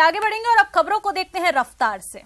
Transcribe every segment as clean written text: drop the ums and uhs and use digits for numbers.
आगे बढ़ेंगे और अब खबरों को देखते हैं रफ्तार से।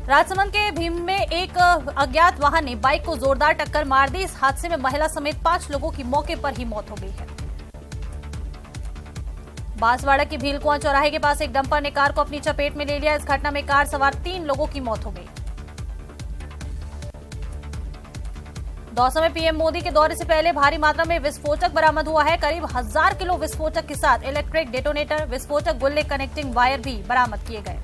राजसमंद के भीम में एक अज्ञात वाहन ने बाइक को जोरदार टक्कर मार दी। इस हादसे में महिला समेत 5 लोगों की मौके पर ही मौत हो गई है। बांसवाड़ा की भीलकुआं चौराहे के पास एक डंपर ने कार को अपनी चपेट में ले लिया। इस घटना में कार सवार 3 लोगों की मौत हो गई। दौसा में पीएम मोदी के दौरे से पहले भारी मात्रा में विस्फोटक बरामद हुआ है। करीब 1000 किलो विस्फोटक के साथ इलेक्ट्रिक डेटोनेटर, विस्फोटक गुल्ले, कनेक्टिंग वायर भी बरामद किए गए।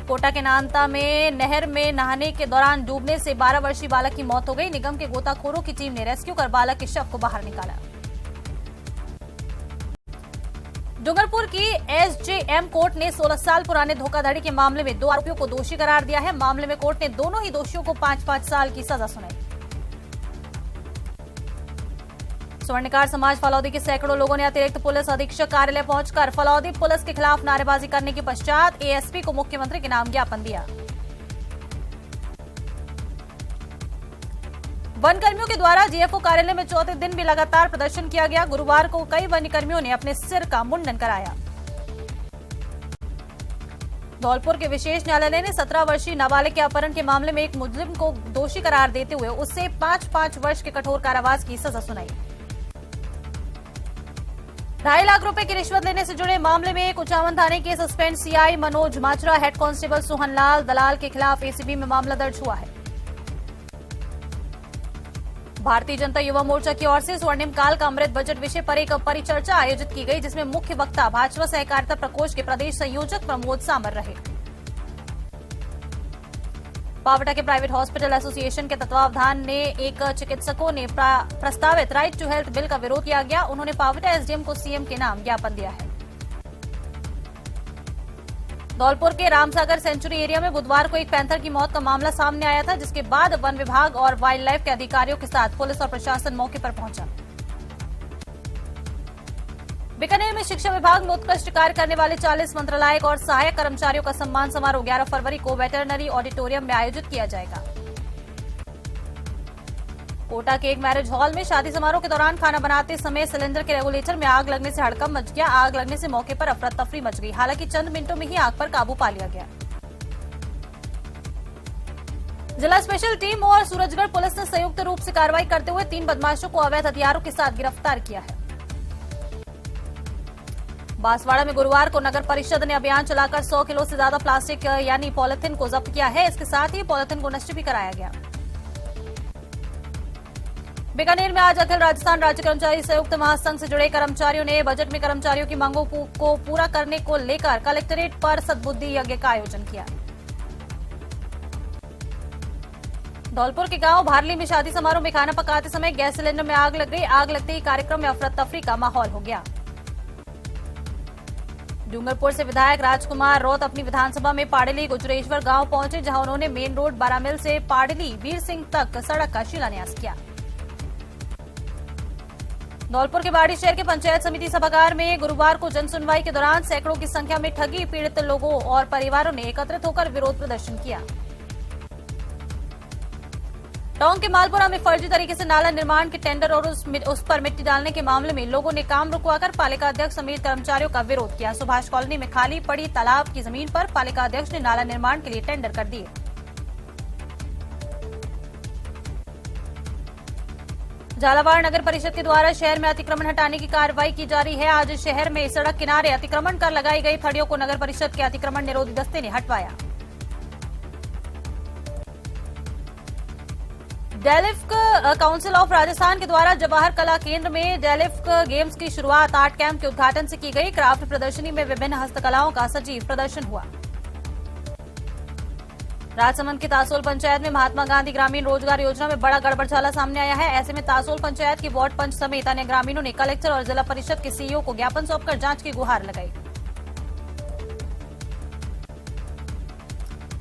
कोटा के नानता में नहर में नहाने के दौरान डूबने से 12 वर्षीय बालक की मौत हो गई। निगम के गोताखोरों की टीम ने रेस्क्यू कर बालक के शव को बाहर निकाला। डूंगरपुर की एसजेएम कोर्ट ने 16 साल पुराने धोखाधड़ी के मामले में 2 आरोपियों को दोषी करार दिया है। मामले में कोर्ट ने दोनों ही दोषियों को 5-5 साल की सजा सुनाई। स्वर्णकार समाज फलौदी के सैकड़ों लोगों ने अतिरिक्त पुलिस अधीक्षक कार्यालय पहुंचकर फलौदी पुलिस के खिलाफ नारेबाजी करने के पश्चात एएसपी को मुख्यमंत्री के नाम ज्ञापन दिया। वन कर्मियों के द्वारा जीएफओ कार्यालय में चौथे दिन भी लगातार प्रदर्शन किया गया। गुरुवार को कई वन कर्मियों ने अपने सिर का मुंडन कराया। धौलपुर के विशेष न्यायालय ने 17 वर्षीय नाबालिग के अपहरण के मामले में एक मुजरिम को दोषी करार देते हुए उससे 5-5 वर्ष के कठोर कारावास की सजा सुनाई। 2.5 लाख रुपए की रिश्वत लेने से जुड़े मामले में कुचामन थाने के suspend CI Manoj Machra, head constable Sohanlal Dalal के खिलाफ एसीबी में मामला दर्ज हुआ है। भारतीय जनता युवा मोर्चा की ओर से स्वर्णिम काल का अमृत बजट विषय पर एक परिचर्चा आयोजित की गई, जिसमें मुख्य वक्ता भाजपा सहकारिता प्रकोष्ठ के प्रदेश संयोजक प्रमोद सामर रहे। पावटा के प्राइवेट हॉस्पिटल एसोसिएशन के तत्वावधान ने एक चिकित्सकों ने प्रस्तावित राइट टू हेल्थ बिल का विरोध किया गया। उन्होंने पावटा एसडीएम को सीएम के नाम ज्ञापन दिया है। धौलपुर के रामसागर सेंचुरी एरिया में बुधवार को एक पैंथर की मौत का मामला सामने आया था, जिसके बाद वन विभाग और वाइल्ड लाइफ के अधिकारियों के साथ पुलिस और प्रशासन मौके पर पहुंचा। बीकानेर में शिक्षा विभाग में उत्कृष्ट कार्य करने वाले 40 मंत्रालयिक और सहायक कर्मचारियों का सम्मान समारोह 11 फरवरी को वेटरनरी ऑडिटोरियम में आयोजित किया जाएगा। कोटा के एक मैरिज हॉल में शादी समारोह के दौरान खाना बनाते समय सिलेंडर के रेगुलेटर में आग लगने से हड़कंप मच गया। आग लगने से मौके पर अफरा तफरी मच गई। हालांकि चंद मिनटों में ही आग पर काबू पा लिया गया। जिला स्पेशल टीम और सूरजगढ़ पुलिस ने संयुक्त रूप से कार्रवाई करते हुए 3 बदमाशों को अवैध हथियारों के साथ गिरफ्तार किया है। बांसवाड़ा में गुरुवार को नगर परिषद ने अभियान चलाकर 100 किलो से ज्यादा प्लास्टिक यानी पॉलिथीन को जब्त किया है। इसके साथ ही पॉलिथीन को नष्ट भी कराया गया। बीकानेर में आज अखिल राजस्थान राज्य कर्मचारी संयुक्त महासंघ से जुड़े कर्मचारियों ने बजट में कर्मचारियों की मांगों को पूरा करने को लेकर कलेक्ट्रेट पर सद्बुद्धि यज्ञ का आयोजन किया। धौलपुर के गांव भारली में शादी समारोह में खाना पकाते समय गैस सिलेंडर में आग लग गई। आग लगते ही कार्यक्रम में अफरा तफरी का माहौल हो गया। डूंगरपुर से विधायक राजकुमार रौत अपनी विधानसभा में पाडली गुजरेश्वर गांव पहुंचे, जहां उन्होंने मेन रोड बारामिल से पाडली वीर सिंह तक सड़क का शिलान्यास किया। धौलपुर के बाड़ी शहर के पंचायत समिति सभागार में गुरुवार को जन सुनवाई के दौरान सैकड़ों की संख्या में ठगी पीड़ित लोगों और परिवारों ने एकत्रित होकर विरोध प्रदर्शन किया। टोंक के मालपुरा में फर्जी तरीके से नाला निर्माण के टेंडर और उस पर मिट्टी डालने के मामले में लोगों ने काम रुकवाकर पालिका अध्यक्ष समेत कर्मचारियों का विरोध किया। सुभाष कॉलोनी में खाली पड़ी तालाब की जमीन पर पालिका अध्यक्ष ने नाला निर्माण के लिए टेंडर कर दिए। झालावाड़ नगर परिषद के द्वारा शहर में अतिक्रमण हटाने की कार्रवाई की जा रही है। आज शहर में सड़क किनारे अतिक्रमण कर लगाई गई थड़ियों को नगर परिषद के अतिक्रमण निरोधी दस्ते ने हटवाया। डेलिफ्क काउंसिल ऑफ राजस्थान के द्वारा जवाहर कला केंद्र में डेलिफ्क गेम्स की शुरुआत आर्ट कैंप के उद्घाटन से की गई। क्राफ्ट प्रदर्शनी में विभिन्न हस्तकलाओं का सजीव प्रदर्शन हुआ। राजसमंद की तासोल पंचायत में महात्मा गांधी ग्रामीण रोजगार योजना में बड़ा गड़बड़झाला सामने आया है। ऐसे में तासोल पंचायत की वार्ड पंच समेत अन्य ग्रामीणों ने कलेक्टर और जिला परिषद के सीईओ को ज्ञापन सौंपकर जांच की गुहार लगाई।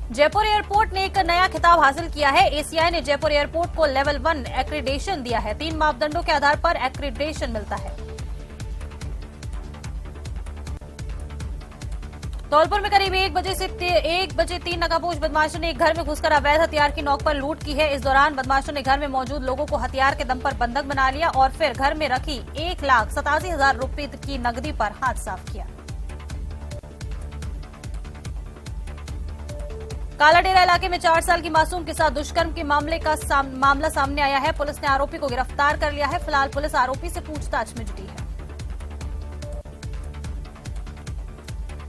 जयपुर एयरपोर्ट ने एक नया खिताब हासिल किया है। एसीआई ने जयपुर एयरपोर्ट को लेवल 1 एक्रीडेशन दिया है। 3 मापदंडों के आधार पर एक्रीडेशन मिलता है। धौलपुर में करीब 1 बजे 3 नकाबपोश बदमाशों ने एक घर में घुसकर अवैध हथियार की नोक पर लूट की है। इस दौरान बदमाशों ने घर में मौजूद लोगों को हथियार के दम पर बंधक बना लिया और फिर घर में रखी 1,87,000 रुपए की नकदी पर हाथ साफ किया। कालाडेरा इलाके में 4 साल की मासूम के साथ दुष्कर्म के मामला सामने आया है। पुलिस ने आरोपी को गिरफ्तार कर लिया है। फिलहाल पुलिस आरोपी से पूछताछ में जुटी है।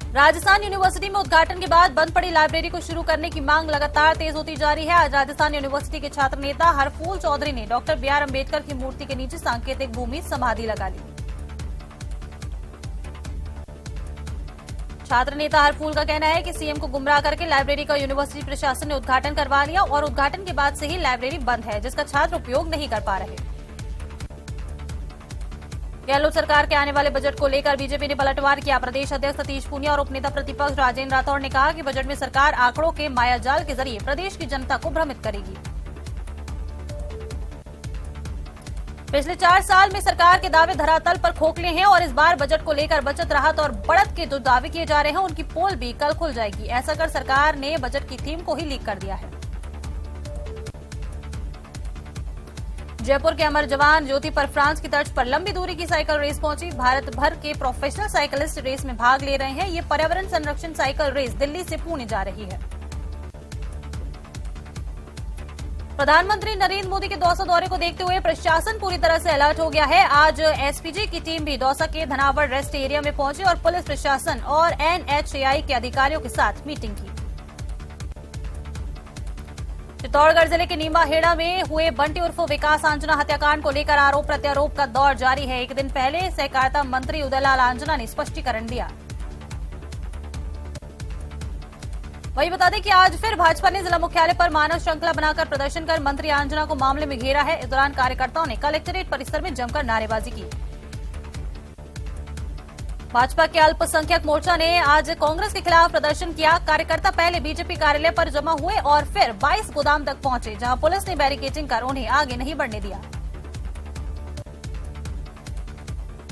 राजस्थान यूनिवर्सिटी में उद्घाटन के बाद बंद पड़ी लाइब्रेरी को शुरू करने की मांग लगातार तेज होती जा रही है। आज राजस्थान यूनिवर्सिटी के छात्र नेता हरफूल चौधरी ने डॉक्टर बी.आर. अम्बेडकर की मूर्ति के नीचे सांकेतिक भूमि समाधि लगा ली। छात्र नेता हरफूल का कहना है कि सीएम को गुमराह करके लाइब्रेरी का यूनिवर्सिटी प्रशासन ने उद्घाटन करवा लिया और उद्घाटन के बाद से ही लाइब्रेरी बंद है, जिसका छात्र उपयोग नहीं कर पा रहे। गहलोत सरकार के आने वाले बजट को लेकर बीजेपी ने पलटवार किया। प्रदेश अध्यक्ष सतीश पूनिया और उपनेता प्रतिपक्ष राजेंद्र राठौड़ ने कहा कि बजट में सरकार आंकड़ों के मायाजाल के जरिए प्रदेश की जनता को भ्रमित करेगी। पिछले 4 साल में सरकार के दावे धरातल पर खोखले हैं और इस बार बजट को लेकर बचत, राहत और बढ़त के जो दावे किए जा रहे हैं उनकी पोल भी कल खुल जाएगी। ऐसा कर सरकार ने बजट की थीम को ही लीक कर दिया है। जयपुर के अमर जवान ज्योति पर फ्रांस की तर्ज पर लंबी दूरी की साइकिल रेस पहुंची। भारत भर के प्रोफेशनल साइकिलिस्ट रेस में भाग ले रहे हैं। ये पर्यावरण संरक्षण साइकिल रेस दिल्ली से पुणे जा रही है। प्रधानमंत्री नरेंद्र मोदी के दौसा दौरे को देखते हुए प्रशासन पूरी तरह से अलर्ट हो गया है। आज एसपीजी की टीम भी दौसा के धनावड़ रेस्ट एरिया में पहुंची और पुलिस प्रशासन और एनएचएआई के अधिकारियों के साथ मीटिंग की। चित्तौड़गढ़ जिले के नीमाहेड़ा में हुए बंटी उर्फ विकास आंजना हत्याकांड को लेकर आरोप प्रत्यारोप का दौर जारी है। एक दिन पहले सहकारिता मंत्री उदयलाल आंजना ने स्पष्टीकरण दिया। वही बता दें कि आज फिर भाजपा ने जिला मुख्यालय पर मानव श्रृंखला बनाकर प्रदर्शन कर मंत्री आंजना को मामले में घेरा है। इस दौरान कार्यकर्ताओं ने कलेक्ट्रेट परिसर में जमकर नारेबाजी की। भाजपा के अल्पसंख्यक मोर्चा ने आज कांग्रेस के खिलाफ प्रदर्शन किया। कार्यकर्ता पहले बीजेपी कार्यालय पर जमा हुए और फिर 22 गोदाम तक पहुंचे, जहां पुलिस ने बैरिकेडिंग कर उन्हें आगे नहीं बढ़ने दिया।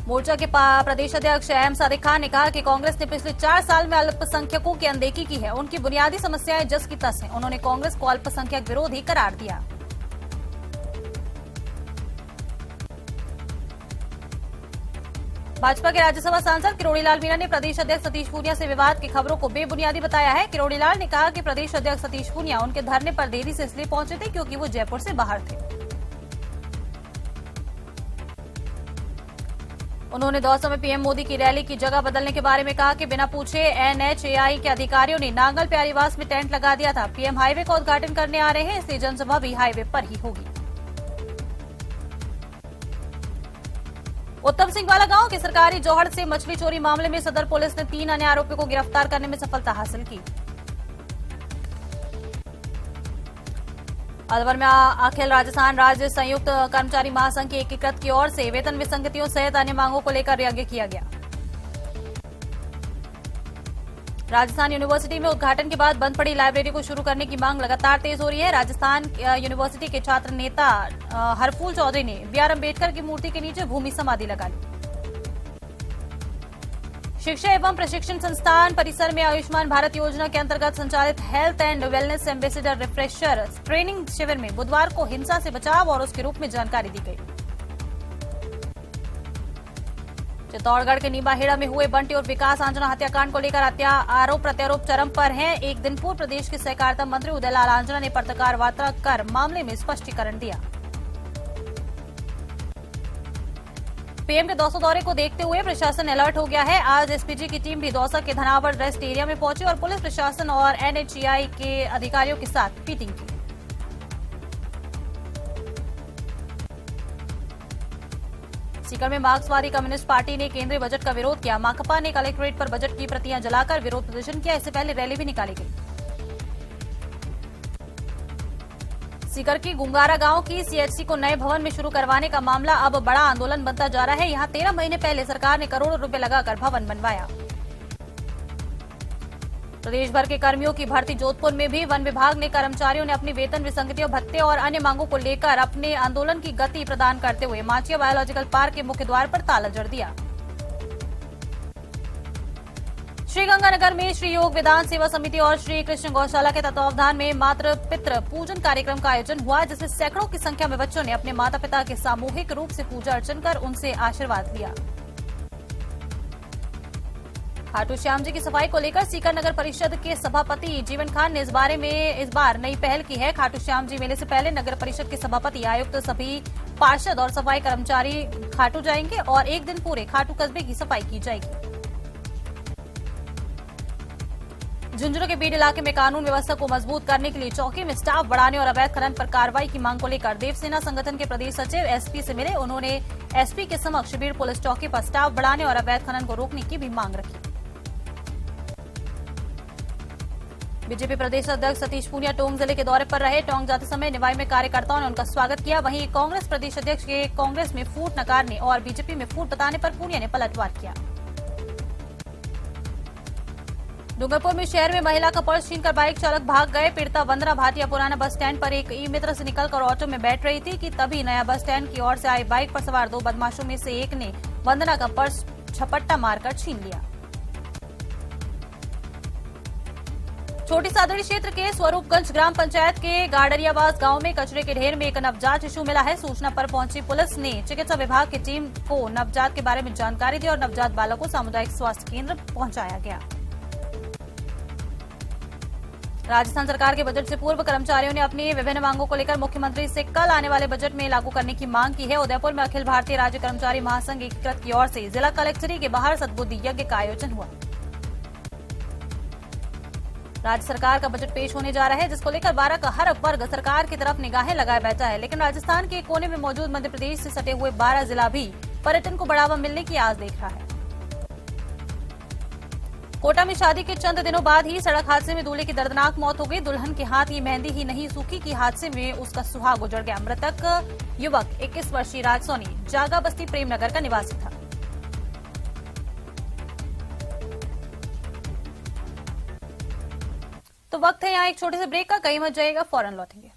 मोर्चा के प्रदेश अध्यक्ष एम सादिक खान ने कहा कि कांग्रेस ने पिछले 4 साल में अल्पसंख्यकों की अनदेखी की है। उनकी बुनियादी समस्याएं जस की तस हैं। उन्होंने कांग्रेस को अल्पसंख्यक विरोधी करार दिया। भाजपा के राज्यसभा सांसद किरोड़ीलाल मीणा ने प्रदेश अध्यक्ष सतीश पूनिया से विवाद की खबरों को बेबुनियादी बताया है। किरोड़ीलाल ने कहा कि प्रदेश अध्यक्ष सतीश पूनिया उनके धरने पर देरी से इसलिए पहुंचे थे क्योंकि वो जयपुर से बाहर थे। उन्होंने दौसा में पीएम मोदी की रैली की जगह बदलने के बारे में कहा कि बिना पूछे एनएचएआई के अधिकारियों ने नांगल प्यारीवास में टेंट लगा दिया था। पीएम हाईवे का उद्घाटन करने आ रहे हैं, इसलिए जनसभा भी हाईवे पर ही होगी। उत्तम सिंह वाला गांव के सरकारी जौहड़ से मछली चोरी मामले में सदर पुलिस ने 3 अन्य आरोपियों को गिरफ्तार करने में सफलता हासिल की। अलवर में अखिल राजस्थान राज्य संयुक्त कर्मचारी महासंघ की एकीकृत की ओर से वेतन विसंगतियों सहित अन्य मांगों को लेकर यज्ञ किया गया। राजस्थान यूनिवर्सिटी में उद्घाटन के बाद बंद पड़ी लाइब्रेरी को शुरू करने की मांग लगातार तेज हो रही है। राजस्थान यूनिवर्सिटी के छात्र नेता हरफूल चौधरी ने बी.आर. अम्बेडकर की मूर्ति के नीचे भूमि समाधि लगा ली। शिक्षा एवं प्रशिक्षण संस्थान परिसर में आयुष्मान भारत योजना के अंतर्गत संचालित health and wellness ambassador refresher training शिविर में बुधवार को हिंसा से बचाव और उसके रूप में जानकारी दी गई। चित्तौड़गढ़ के नीमाहेड़ा में हुए बंटी और विकास आंजना हत्याकांड को लेकर आरोप प्रत्यारोप चरम पर हैं। एक दिन पूर्व प्रदेश के सहकारिता मंत्री उदयलाल आंजना ने पत्रकार वार्ता कर मामले में स्पष्टीकरण दिया। पीएम के दौसा दौरे को देखते हुए प्रशासन अलर्ट हो गया है। आज एसपीजी की टीम भी दौसा के धनावड़ रेस्ट एरिया में पहुंची और पुलिस प्रशासन और एनएचएआई के अधिकारियों के साथ मीटिंग की। सीकर में मार्क्सवादी कम्युनिस्ट पार्टी ने केंद्रीय बजट का विरोध किया। माकपा ने कलेक्ट्रेट पर बजट की प्रतियां जलाकर विरोध प्रदर्शन किया। इससे पहले रैली भी निकाली गई। सीकर की गुंगारा गांव की सीएचसी को नए भवन में शुरू करवाने का मामला अब बड़ा आंदोलन बनता जा रहा है। यहां 13 महीने पहले सरकार ने करोड़ों रुपए लगाकर भवन बनवाया। प्रदेश भर के कर्मियों की भर्ती जोधपुर में भी वन विभाग ने कर्मचारियों ने अपनी वेतन विसंगतियों, भत्ते और अन्य मांगों को लेकर अपने आंदोलन की गति प्रदान करते हुए माचिया बायोलॉजिकल पार्क के मुख्य द्वार पर ताला जड़ दिया। श्रीगंगानगर में श्री योग वेदांत सेवा समिति और श्री कृष्ण गौशाला के तत्वावधान में मातृ पितृ पूजन कार्यक्रम का आयोजन हुआ, जिसमें सैकड़ों की संख्या में बच्चों ने अपने माता पिता के सामूहिक रूप से पूजा अर्चन कर उनसे आशीर्वाद लिया। खाटू श्याम जी की सफाई को लेकर सीकर नगर परिषद के सभापति जीवन खान ने इस बार नई पहल की है। खाटू श्याम जी मेले से पहले नगर परिषद के सभापति, आयुक्त, सभी पार्षद और सफाई कर्मचारी खाटू जाएंगे और एक दिन पूरे खाटू कस्बे की सफाई की जाएगी। झुंझुनू के बीड इलाके में कानून व्यवस्था को मजबूत करने के लिए चौकी में स्टाफ बढ़ाने और अवैध खनन पर कार्रवाई की मांग को लेकर देवसेना संगठन के प्रदेश सचिव एसपी से मिले। उन्होंने एसपी के समक्ष बीड पुलिस चौकी पर स्टाफ बढ़ाने और अवैध खनन को रोकने की भी मांग रखी। बीजेपी प्रदेश अध्यक्ष सतीश पूनिया टोंक जिले के दौरे पर रहे। टोंक जाते समय निवाई में कार्यकर्ताओं ने उनका स्वागत किया। वहीं कांग्रेस प्रदेश अध्यक्ष के कांग्रेस में फूट नकारने और बीजेपी में फूट बताने पर पूनिया ने पलटवार किया। डूंगरपुर में शहर में महिला का पर्स छीनकर बाइक चालक भाग गए। पीड़िता वंदना भाटिया पुराना बस स्टैंड पर एक ई मित्र से निकलकर ऑटो में बैठ रही थी कि तभी नया बस स्टैंड की ओर से आई बाइक पर सवार दो बदमाशों में से एक ने वंदना का पर्स झपट्टा मारकर छीन लिया। छोटी सादड़ी क्षेत्र के स्वरूपगंज ग्राम पंचायत के गाडरियाबाद गांव में कचरे के ढेर में एक नवजात शिशु मिला है। सूचना पर पहुंची पुलिस ने चिकित्सा विभाग की टीम को नवजात के बारे में जानकारी दी और नवजात बालक को सामुदायिक स्वास्थ्य केंद्र पहुंचाया गया। राजस्थान सरकार के बजट से पूर्व कर्मचारियों ने अपनी विभिन्न मांगों को लेकर मुख्यमंत्री से कल आने वाले बजट में लागू करने की मांग की है। उदयपुर में अखिल भारतीय राज्य कर्मचारी महासंघ एकीकृत की ओर से जिला कलेक्ट्री के बाहर सद्बुद्धि यज्ञ का आयोजन हुआ। राज्य सरकार का बजट पेश होने जा रहा है, जिसको लेकर 12 का हर वर्ग सरकार की तरफ निगाहें लगाए बैठा है। लेकिन राजस्थान के कोने में मौजूद मध्य प्रदेश से सटे हुए 12 जिला भी पर्यटन को बढ़ावा मिलने की आस देख रहा है। कोटा में शादी के चंद दिनों बाद ही सड़क हादसे में दूल्हे की दर्दनाक मौत हो गई। दुल्हन के हाथ ये मेहंदी ही नहीं सूखी कि हादसे में उसका सुहाग उजड़ गया। मृतक युवक 21 वर्षीय राज सोनी जागा बस्ती प्रेमनगर का निवासी था। तो वक्त है यहाँ एक छोटे से ब्रेक का, कहीं मत जाइएगा, फौरन लौटेंगे।